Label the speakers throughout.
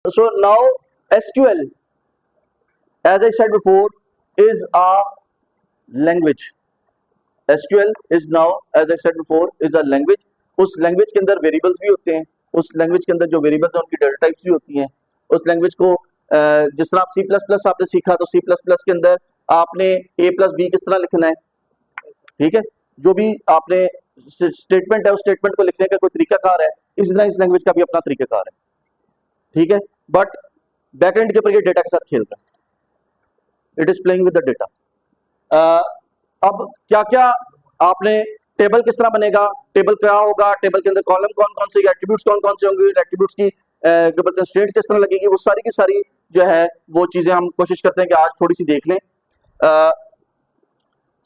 Speaker 1: So now SQL, as I said before, is a language. SQL is now, as I said before, is a language. उस language के अंदर variables भी होते हैं, उस language के अंदर जो वेरिएबल्स हैं उनकी डेटा टाइप्स भी होती हैं। उस लैंग्वेज को जिस तरह आप C++ आपने सीखा, तो C++ के अंदर आपने a प्लस बी किस तरह लिखना है, ठीक है, जो भी आपने स्टेटमेंट है उस स्टेटमेंट को लिखने का कोई तरीकाकार है, इसी तरह इस लैंग्वेज का भी अपना तरीकाकार है, ठीक है। बट बैकएंड के ऊपर ये डेटा के साथ खेल रहा है, it is playing with the data. अब क्या क्या आपने, टेबल किस तरह बनेगा, टेबल क्या होगा, टेबल के अंदर कॉलम कौन कौन से, एट्रीब्यूट्स कौन कौन से होंगे, एट्रीब्यूट्स की कंस्ट्रेंट्स किस तरह लगेगी, वो सारी जो है वो चीजें हम कोशिश करते हैं कि आज थोड़ी सी देख लें।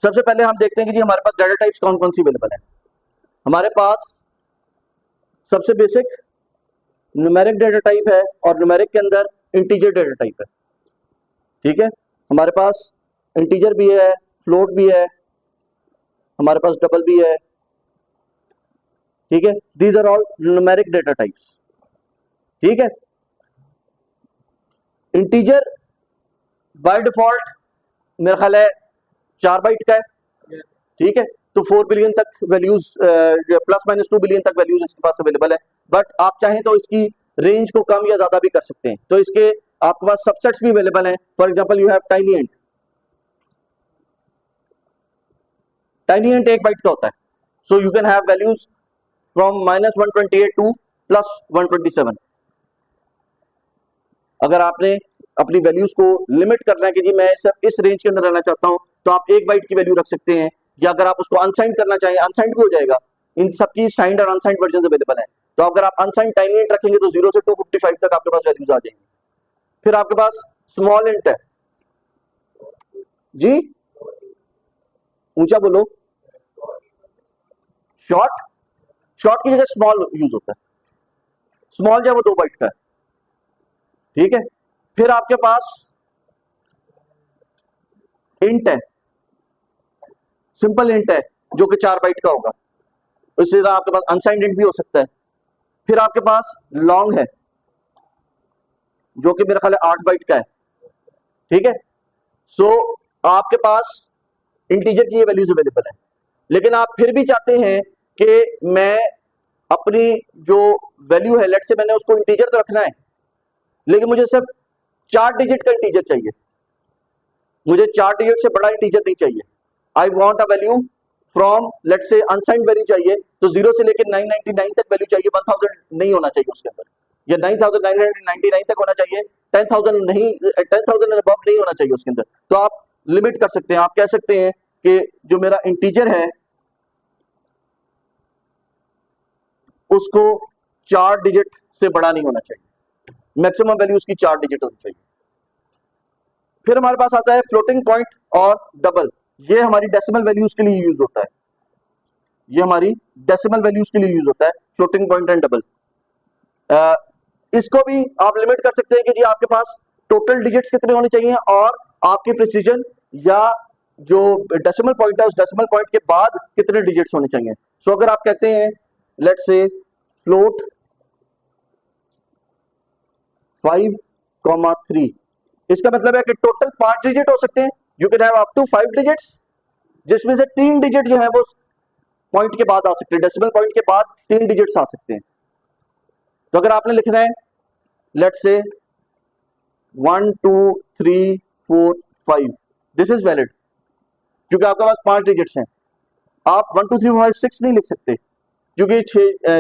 Speaker 1: सबसे पहले हम देखते हैं कि जी हमारे पास डाटा टाइप्स कौन कौन सी अवेलेबल है। हमारे पास सबसे बेसिक न्यूमेरिक डाटा टाइप है, और न्यूमेरिक के अंदर इंटीजर डाटा टाइप है, ठीक है। हमारे पास इंटीजर भी है, फ्लोट भी है, हमारे पास डबल भी है, ठीक है। These are all numeric data types, ठीक है। इंटीजर बाय डिफॉल्ट मेरा ख्याल है 4 बाइट का है, ठीक है। तो 4 बिलियन तक वैल्यूज, प्लस माइनस 2 बिलियन तक वैल्यूज इसके पास अवेलेबल है। बट आप चाहें तो इसकी रेंज को कम या ज्यादा भी कर सकते हैं। तो इसके आपके पास सबसेट्स भी अवेलेबल हैं। For example you have tiny int, tiny int 1 byte का होता है। So you can have values from -128 to +127। अगर आपने अपनी वैल्यूज को लिमिट करना है कि जी मैं सिर्फ इस रेंज के अंदर रहना चाहता हूं, तो आप 1 बाइट की वैल्यू रख सकते हैं, या अगर आप उसको अनसाइंड करना चाहें, अनसाइंड भी हो जाएगा। इन सबकी साइंड और अनसाइंड वर्जन अवेलेबल है। तो अगर आप अनसाइंड टाइनी इंट रखेंगे तो 0 से 255 तक आपके पास वैल्यूज आ जाएंगी। फिर आपके पास स्मॉल इंट है, जी ऊंचा बोलो। शॉर्ट, शॉर्ट की जगह स्मॉल यूज होता है। स्मॉल जो है वो 2 बाइट का है, ठीक है। फिर आपके पास इंट है, सिंपल इंट है जो कि 4 बाइट का होगा। इसी तरह आपके पास अनसाइंड इंट भी हो सकता है। फिर आपके पास लॉन्ग है जो कि मेरा ख्याल है 8 बाइट का है, ठीक है। सो आपके पास इंटीजर की ये वैल्यूज अवेलेबल है। लेकिन आप फिर भी चाहते हैं कि मैं अपनी जो वैल्यू है, लेट से मैंने उसको इंटीजर तो रखना है, लेकिन मुझे सिर्फ 4 डिजिट का इंटीजर चाहिए, मुझे 4 डिजिट से बड़ा इंटीजर नहीं चाहिए। I want a value from, let's say unsigned value चाहिए, तो 0 से लेकर 999 तक वैल्यू चाहिए, 1000 नहीं होना चाहिए उसके अंदर, या 9999 तक होना चाहिए, 10,000 नहीं, 10,000 अबव नहीं होना चाहिए उसके अंदर। तो आप लिमिट कर सकते हैं, आप कह सकते हैं कि जो मेरा इंटीजर है उसको 4 डिजिट से बड़ा नहीं होना चाहिए, मैक्सिमम वैल्यू उसकी 4 डिजिट होनी चाहिए। फिर हमारे पास आता है फ्लोटिंग पॉइंट और डबल। ये हमारी डेसिमल वैल्यूज के लिए यूज होता है, ये हमारी डेसिमल वैल्यूज के लिए यूज होता है, फ्लोटिंग पॉइंट एंड डबल। इसको भी आप लिमिट कर सकते हैं कि जी आपके पास टोटल डिजिट्स कितने होने चाहिए, और आपकी प्रिसीजन या जो डेसिमल पॉइंट है उस डेसिमल पॉइंट के बाद कितने डिजिट्स होने चाहिए। सो अगर आप कहते हैं लेट्स से फ्लोट 5,3, इसका मतलब है कि टोटल 5 डिजिट हो सकते हैं। You can have up to 5 digits, जिसमें से 3 डिजिट जो है वो पॉइंट के बाद आ सकते हैं, डेसिमल पॉइंट के बाद 3 डिजिट्स आ सकते हैं। तो अगर आपने लिखना है let's say 1 2 3 4 5, this is valid, क्योंकि आपके पास 5 डिजिट्स हैं। आप 1 2 3 4 5 6 नहीं लिख सकते क्योंकि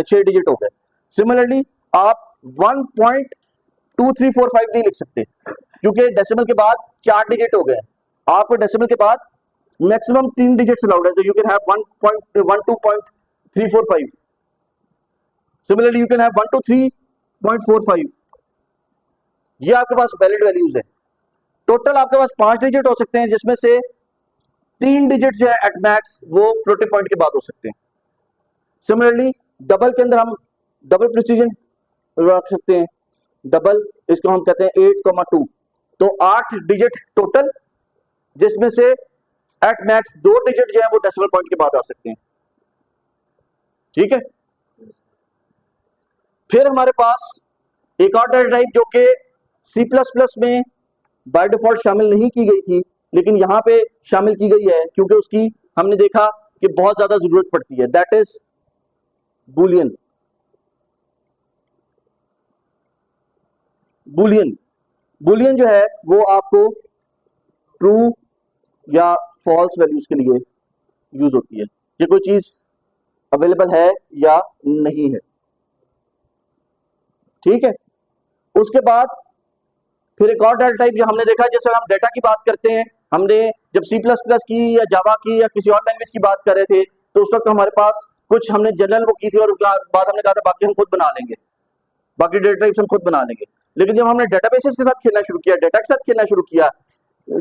Speaker 1: 6 डिजिट हो गए। सिमिलरली आप 1.2345 नहीं लिख सकते क्योंकि डेसिमल के बाद 4 डिजिट हो गए। आपको डेसिमल के बाद मैक्सिमम 3 डिजिट्स अलाउड है, तो you can have 1.12.345। Similarly you can have 123.45। ये आपके पास वैलिड वैल्यूज है। टोटल आपके पास 5 डिजिट हो सकते हैं, जिसमें से 3 डिजिट जो है एट मैक्स वो फ्लोटिंग पॉइंट के बाद हो सकते हैं। सिमिलरली डबल के अंदर हम डबल प्रिसीजन रख सकते हैं, डबल इसको हम कहते हैं 8,2, तो 8 डिजिट टोटल, जिसमें से एट मैक्स 2 डिजिट जो है वो डेसिमल पॉइंट के बाद आ सकते हैं, ठीक है। फिर हमारे पास एक और डेटा टाइप जो कि C++ में बाय डिफॉल्ट शामिल नहीं की गई थी, लेकिन यहां पे शामिल की गई है क्योंकि उसकी हमने देखा कि बहुत ज्यादा जरूरत पड़ती है, that is Boolean. Boolean Boolean जो है वो आपको ट्रू या फॉल्स वैल्यूज के लिए यूज होती है कि कोई चीज अवेलेबल है या नहीं है। ठीक है, उसके बाद फिर एक और डाटा टाइप जो हमने देखा, जैसे हम डाटा की बात करते हैं, हमने जब C++ की या जावा की या किसी और लैंग्वेज की बात कर रहे थे तो उस वक्त हमारे पास कुछ हमने जनरल वो की थी और उसके बाद हमने कहा था बाकी हम खुद बना लेंगे, बाकी डेटा टाइप्स हम खुद बना लेंगे। लेकिन जब हमने डेटाबेसेस के साथ खेलना शुरू किया, डाटा के साथ खेलना शुरू किया,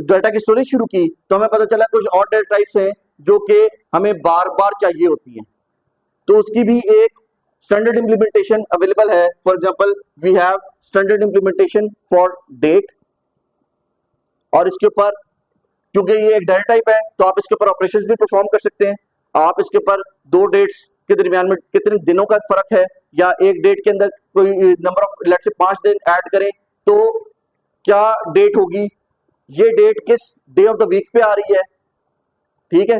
Speaker 1: डाटा की स्टोरेज शुरू की, तो हमें पता चला कुछ और डेटा टाइप्स हैं जो कि हमें बार बार चाहिए होती हैं, तो उसकी भी एक स्टैंडर्ड इंप्लीमेंटेशन अवेलेबल है। For example we have standard implementation for date, और इसके ऊपर क्योंकि ये एक डेटा टाइप है तो आप इसके ऊपर ऑपरेशंस भी परफॉर्म कर सकते हैं। आप इसके ऊपर दो डेट्स के दरमियान में कितने दिनों का फर्क है, या एक डेट के अंदर कोई नंबर ऑफ लेट्स से 5 दिन ऐड करें तो क्या डेट होगी, ये डेट किस डे ऑफ द वीक पे आ रही है। ठीक है,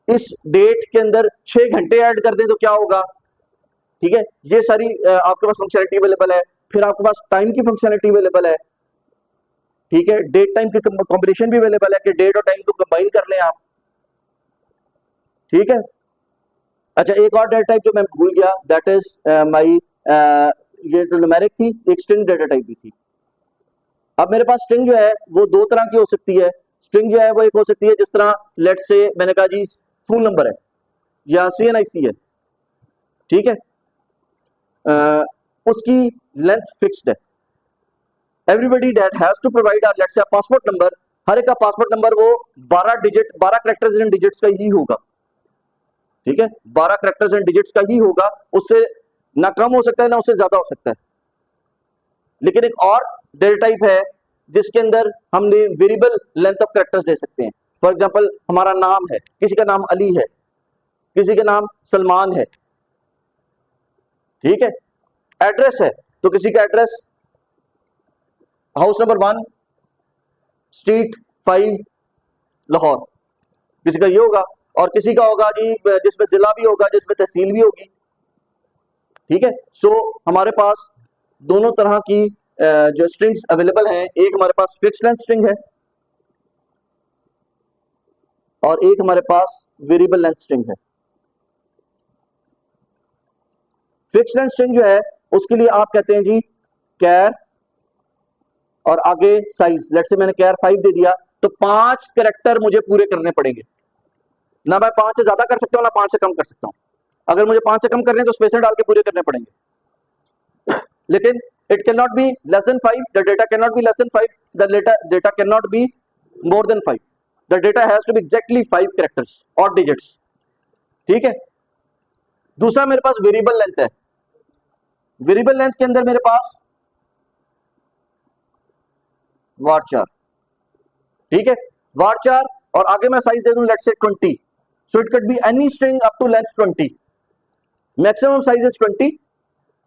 Speaker 1: इस डेट के अंदर 6 घंटे ऐड कर दें तो क्या होगा। ठीक है, ये सारी आपके पास फंक्शनलिटी अवेलेबल है। फिर आपके पास टाइम की फंक्शनलिटी अवेलेबल है। ठीक है, डेट टाइम की कॉम्बिनेशन भी अवेलेबल है कि डेट और टाइम को कंबाइन कर लें आप। ठीक है, अच्छा एक और डेटा टाइप जो मैं भूल गया, दैट इज माई, ये जो न्यूमेरिक थी, एक स्ट्रिंग डेटा टाइप भी थी। अब मेरे पास स्ट्रिंग जो है वो दो तरह की हो सकती है। स्ट्रिंग जो है वो एक हो सकती है जिस तरह लेट्स से मैंने कहा जी फोन नंबर है या CNIC है। ठीक है, उसकी लेंथ फिक्स्ड है। Everybody that has to provide let's say passport number, हर एक का पासपोर्ट नंबर वो 12 कैरेक्टर्स एंड डिजिट्स का ही होगा। ठीक है, 12 कैरेक्टर्स एंड डिजिट्स का ही होगा, उससे ना कम हो सकता है ना उससे ज्यादा हो सकता है। लेकिन एक और डेटा टाइप है जिसके अंदर हमने वेरिएबल लेंथ ऑफ कैरेक्टर्स दे सकते हैं। फॉर एग्जांपल हमारा नाम है, किसी का नाम अली है, किसी का नाम सलमान है। ठीक है, एड्रेस है तो किसी का address house number 1 street 5 Lahore, किसी का ये होगा, और किसी का होगा जी जिसमें जिला भी होगा, जिसमें तहसील भी होगी। ठीक है, सो हमारे पास दोनों तरह की जो स्ट्रिंग्स अवेलेबल हैं, एक हमारे पास फिक्स लेंथ स्ट्रिंग है और एक हमारे पास वेरिएबल लेंथ स्ट्रिंग है। फिक्स लेंथ स्ट्रिंग जो है उसके लिए आप कहते हैं जी कैर और आगे साइज, लेट्स से मैंने कैर 5 दे दिया तो 5 कैरेक्टर मुझे पूरे करने पड़ेंगे। ना मैं 5 से ज्यादा कर सकता हूं ना 5 से कम कर सकता हूं। अगर मुझे 5 से कम करने तो स्पेसर डाल के पूरे करने पड़ेंगे। लेकिन it cannot be less than 5, the data cannot be less than 5, the data cannot be more than 5, the data has to be exactly 5 characters or digits। ठीक है, दूसरा मेरे पास वेरिएबल लेंथ है। वेरिएबल लेंथ के अंदर मेरे पास varchar। ठीक है, varchar और आगे मैं साइज दे दूं let's say 20, so it could be any string up to length 20, maximum size is 20,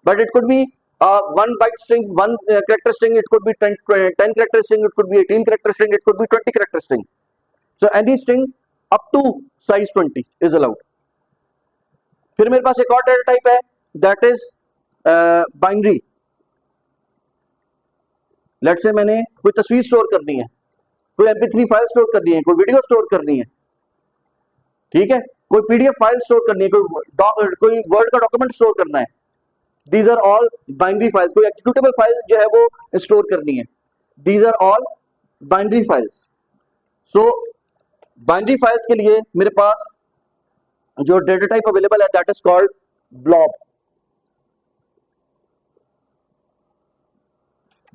Speaker 1: but it could be 1 byte string, 1 character string, it could be 10 character string, it could be 18 character string, it could be 20 character string, so any string up to size 20 is allowed। फिर मेरे पास एक और data type है that is binary. Let's say मैंने कोई तस्वीर store करनी है, कोई MP3 फाइल स्टोर करनी है, कोई वीडियो स्टोर करनी है। ठीक है, कोई PDF फाइल स्टोर करनी है, कोई वर्ड का डॉक्यूमेंट स्टोर करना है। These are all binary files। कोई एक्जीक्यूटेबल फाइल जो है वो स्टोर करनी है। These are all binary files। So binary files के लिए मेरे पास जो डेटा टाइप अवेलेबल है that is called blob.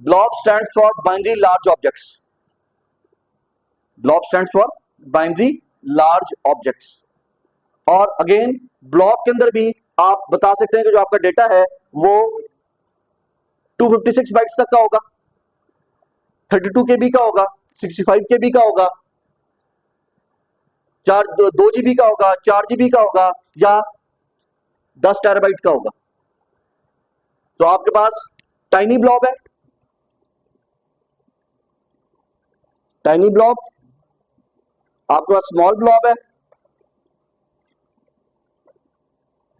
Speaker 1: Blob stands for binary large objects. Blob stands for binary large objects. और अगेन ब्लॉब के अंदर भी आप बता सकते हैं कि जो आपका डेटा है वो 256 बाइट्स तक का होगा, 32 KB का होगा, 65 KB का होगा, 2 GB का होगा, 4 GB का होगा, या 10 टेराबाइट का होगा। तो आपके पास टाइनी ब्लॉब है, टाइनी ब्लॉब, आपके पास स्मॉल ब्लॉब है,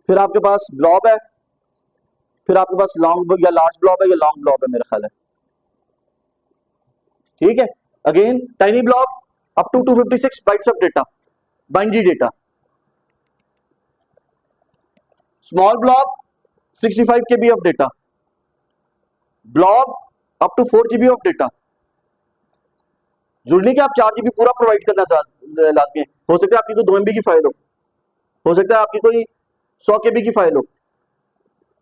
Speaker 1: फिर आपके पास ब्लॉब है, फिर आपके पास लॉन्ग या लार्ज ब्लॉब है या लॉन्ग ब्लॉब है मेरा ख्याल है। ठीक है, again tiny blob up to 256 bytes of data, binary data. Small blob 65 KB of data, blob up to 4 GB of data. जरूरी नहीं कि आप 4 GB पूरा प्रोवाइड करना लाजमी है, हो सकता है आपकी कोई 2 MB की फाइल हो सकता है आपकी कोई 100 KB की फाइल हो,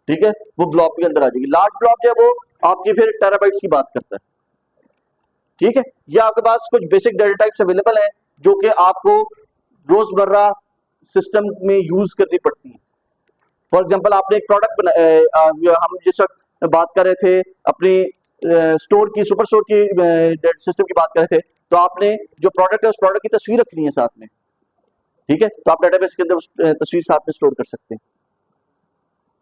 Speaker 1: ठीक है, वो ब्लॉक के अंदर आ जाएगी। लार्ज ब्लॉक जो है वो आपकी फिर टेराबाइट्स की बात करता है। ठीक है, ये आपके पास कुछ बेसिक डेटा टाइप्स अवेलेबल हैं जो कि आपको रोजमर्रा सिस्टम में यूज करनी पड़ती है। फॉर एग्जांपल आपने एक प्रोडक्ट हम जिस वक्त बात कर रहे थे अपनी स्टोर की, सुपर स्टोर की सिस्टम की बात कर रहे थे, तो आपने जो प्रोडक्ट है उस प्रोडक्ट की तस्वीर रखनी है साथ में। ठीक है, तो आप डेटाबेस के अंदर उस तस्वीर साथ में स्टोर कर सकते हैं।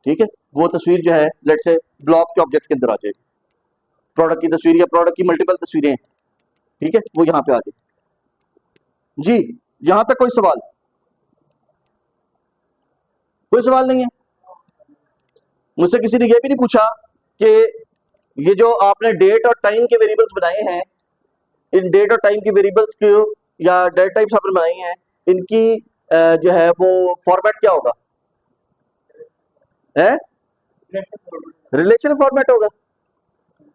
Speaker 1: ठीक है, वो तस्वीर जो है लेट्स से ब्लॉक के ऑब्जेक्ट के अंदर आ जाएगी, प्रोडक्ट की तस्वीर या प्रोडक्ट की मल्टीपल तस्वीरें, ठीक है, वो यहाँ पे आ जाएगी। जी, यहां तक कोई सवाल? कोई सवाल नहीं है? मुझसे किसी ने यह भी नहीं पूछा कि ये जो आपने डेट और टाइम के वेरिएबल्स बनाए हैं, इन डेट और टाइम के वेरिएबल्स को या डेटा टाइप्स आपने बनाई हैं, इनकी जो है वो फॉर्मेट क्या होगा? है रिलेशन फॉर्मेट होगा।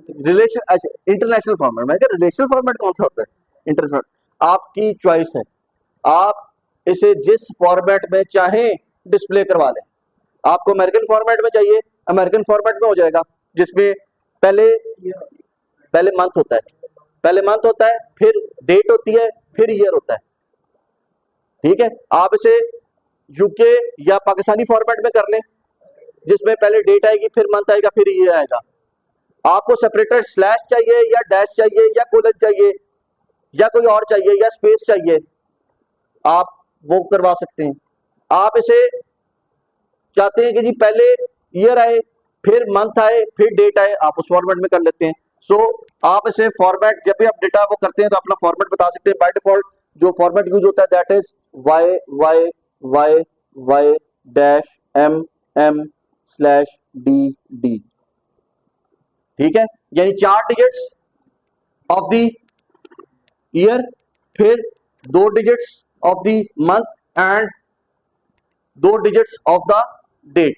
Speaker 1: रिलेशन, अच्छा इंटरनेशनल फॉर्मेट, मैं क्या रिलेशनल फॉर्मेट कौन सा होता है? इंटरनेशनल, आपकी चॉइस है, आप इसे जिस फॉर्मेट में चाहें डिस्प्ले करवा लें। आपको अमेरिकन फॉर्मेट में चाहिए, अमेरिकन फॉर्मेट में हो जाएगा, जिसमें पहले पहले मंथ होता है, पहले मंथ होता है, फिर डेट होती है, फिर ईयर होता है। ठीक है, आप इसे यूके या पाकिस्तानी फॉर्मेट में कर लें, जिसमें पहले डेट आएगी, फिर मंथ आएगा, फिर ईयर आएगा। आपको सेपरेटर स्लैश चाहिए या डैश चाहिए या कोलन चाहिए या कोई और चाहिए या स्पेस चाहिए, आप वो करवा सकते हैं। आप इसे चाहते हैं कि जी पहले ईयर आए, फिर मंथ आए, फिर डेट आए, आप उस फॉर्मेट में कर लेते हैं। सो आप इसे फॉर्मेट, जब भी आप डेटा वो करते हैं तो अपना फॉर्मेट बता सकते हैं। बाय डिफॉल्ट जो फॉर्मेट यूज होता है that is Y Y Y Y dash M M slash D D. ठीक है, यानी 4 डिजिट्स ऑफ द ईयर, फिर 2 digits of the month and 2 digits of the date.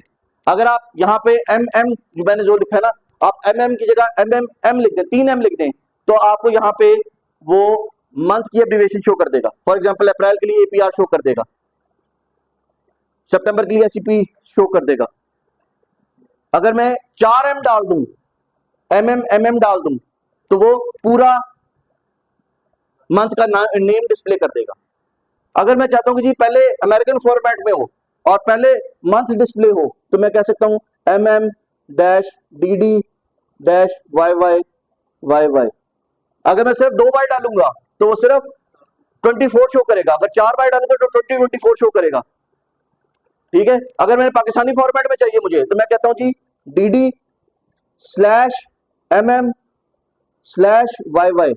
Speaker 1: अगर आप यहाँ पे एम एम जो मैंने जो लिखा है ना, आप एम एम की जगह एम एम एम लिख दें, 3 M लिख दें, तो आपको यहाँ पे वो मंथ की एब्रिविएशन शो कर देगा। फॉर एग्जांपल अप्रैल के लिए APR शो कर देगा, सितंबर के लिए SCP शो कर देगा। अगर मैं 4 M डाल दूं, MM डाल दूं, तो वो पूरा मंथ का नेम डिस्प्ले कर देगा। अगर मैं चाहता हूं कि जी पहले अमेरिकन फॉर्मेट में हो और पहले मंथ डिस्प्ले हो, तो मैं कह सकता हूं MM dash DD dash YY। अगर मैं सिर्फ 2 बार डालूंगा तो वो सिर्फ 24 शो करेगा, अगर 4 बार डालूंगा तो 24 शो करेगा। ठीक है, अगर मैंने पाकिस्तानी फॉर्मेट में चाहिए मुझे, तो मैं कहता हूं जी DD slash MM slash YY।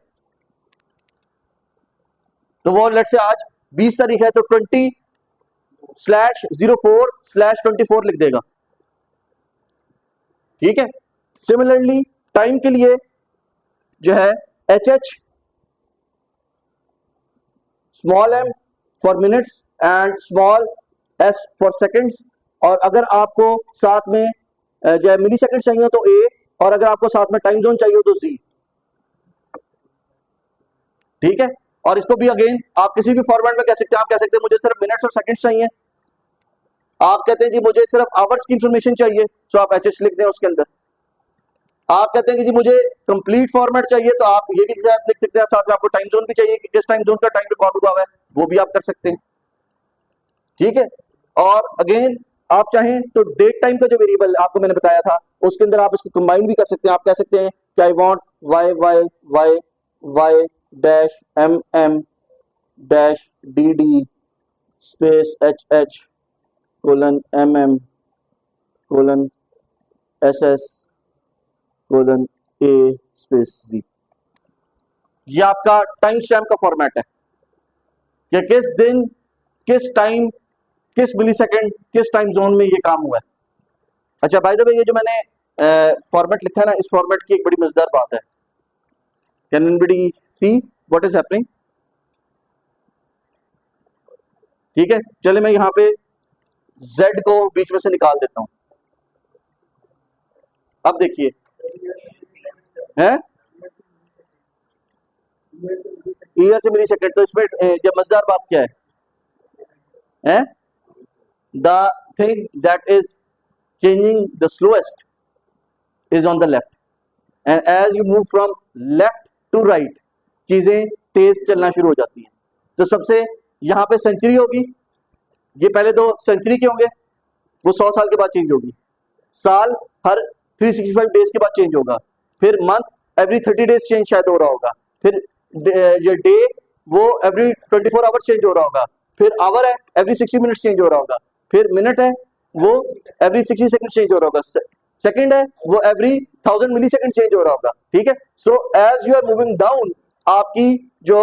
Speaker 1: तो वो लेट से आज 20 तारीख है तो 20/04/24 लिख देगा। ठीक है, सिमिलरली टाइम के लिए जो है HH small m for minutes and small s for seconds, और अगर आपको साथ में जो है मिली सेकंड चाहिए तो A, और अगर आपको साथ में टाइम जोन चाहिए तो Z। ठीक है, और इसको भी अगेन आप किसी भी फॉर्मेट में कह सकते हैं। आप कह सकते हैं मुझे सिर्फ मिनट्स और सेकंड्स चाहिए, आप कहते हैं जी मुझे सिर्फ आवर्स की इंफॉर्मेशन चाहिए, तो आप HH लिख दें उसके अंदर। आप कहते हैं कि जी मुझे कंप्लीट फॉर्मेट चाहिए, तो आप ये भी लिख सकते हैं। साथ में आपको टाइम जोन भी चाहिए कि किस टाइम जोन का टाइम रिकॉर्ड हुआ है, वो भी आप कर सकते हैं। ठीक है, और अगेन आप चाहें तो डेट टाइम का जो वेरिएबल आपको मैंने बताया था, उसके अंदर आप इसको कंबाइन भी कर सकते हैं। आप कह सकते हैं कि I want Y Y Y Y dash M M dash D D space H H colon M M colon S S colon A space G. ये आपका टाइम स्टैम्प का फॉर्मेट है कि किस दिन, किस टाइम, किस मिलीसेकंड, किस टाइम जोन में ये काम हुआ है। अच्छा बाय द वे, ये जो मैंने फॉर्मेट लिखा है ना, इस फॉर्मेट की एक बड़ी मजेदार बात है। Can anybody see what is happening? ठीक है, चले मैं यहां पे z को बीच में से निकाल देता हूं। अब देखिए हैं, ईयर से मिली सेकेंड, तो इसमें जब मजेदार बात क्या है, the thing that is changing the slowest is on the left and as you move from left to right चीजें तेज चलना शुरू हो जाती हैं। तो सबसे यहां पे सेंचुरी होगी, ये पहले दो सेंचुरी के होंगे, वो 100 साल के बाद चेंज होगी। साल हर 365 डेज के बाद चेंज होगा। फिर मंथ एवरी 30 डेज चेंज शायद हो रहा होगा। फिर ये डे वो एवरी 24 आवर्स चेंज हो रहा होगा। फिर आवर है एवरी 60 मिनट्स चेंज हो रहा होगा। फिर मिनट है वो एवरी 60 सेकंड चेंज हो रहा होगा। सेकंड है वो एवरी 1000 मिली सेकंड चेंज हो रहा होगा। ठीक है, so as you are moving down आपकी जो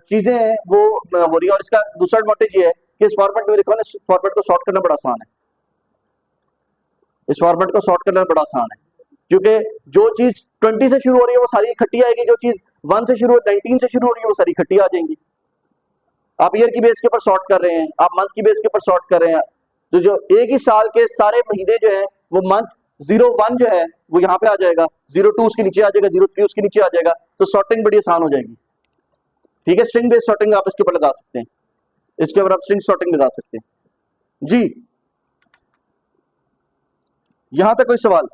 Speaker 1: चीजें हैं वो हो रही है। और इसका दूसरा एडवांटेज ये है कि इस फॉर्मेट में लिखा है, इस फॉर्मेट को सॉर्ट करना बड़ा आसान है। इस फॉर्मेट को सॉर्ट करना बड़ा आसान है क्योंकि जो चीज 20 से शुरू हो रही है वो सारी इकट्ठी आएगी, जो चीज 1 से शुरू 19 से शुरू हो रही है वो सारी इकट्ठी आ जाएंगी। आप ईयर की बेस के ऊपर सॉर्ट कर रहे हैं, आप मंथ की बेस के ऊपर सॉर्ट कर रहे हैं, तो जो एक ही साल के सारे महीने जो है वो मंथ 01 जो है वो यहाँ पे आ जाएगा, 02 उसके नीचे आ जाएगा, 03 उसके नीचे आ जाएगा। तो सॉर्टिंग बड़ी आसान हो जाएगी। ठीक है, स्ट्रिंग बेस्ड सॉर्टिंग आप इसके ऊपर लगा सकते हैं, इसके ऊपर आप स्ट्रिंग सॉर्टिंग लगा सकते हैं जी। यहां तक कोई सवाल?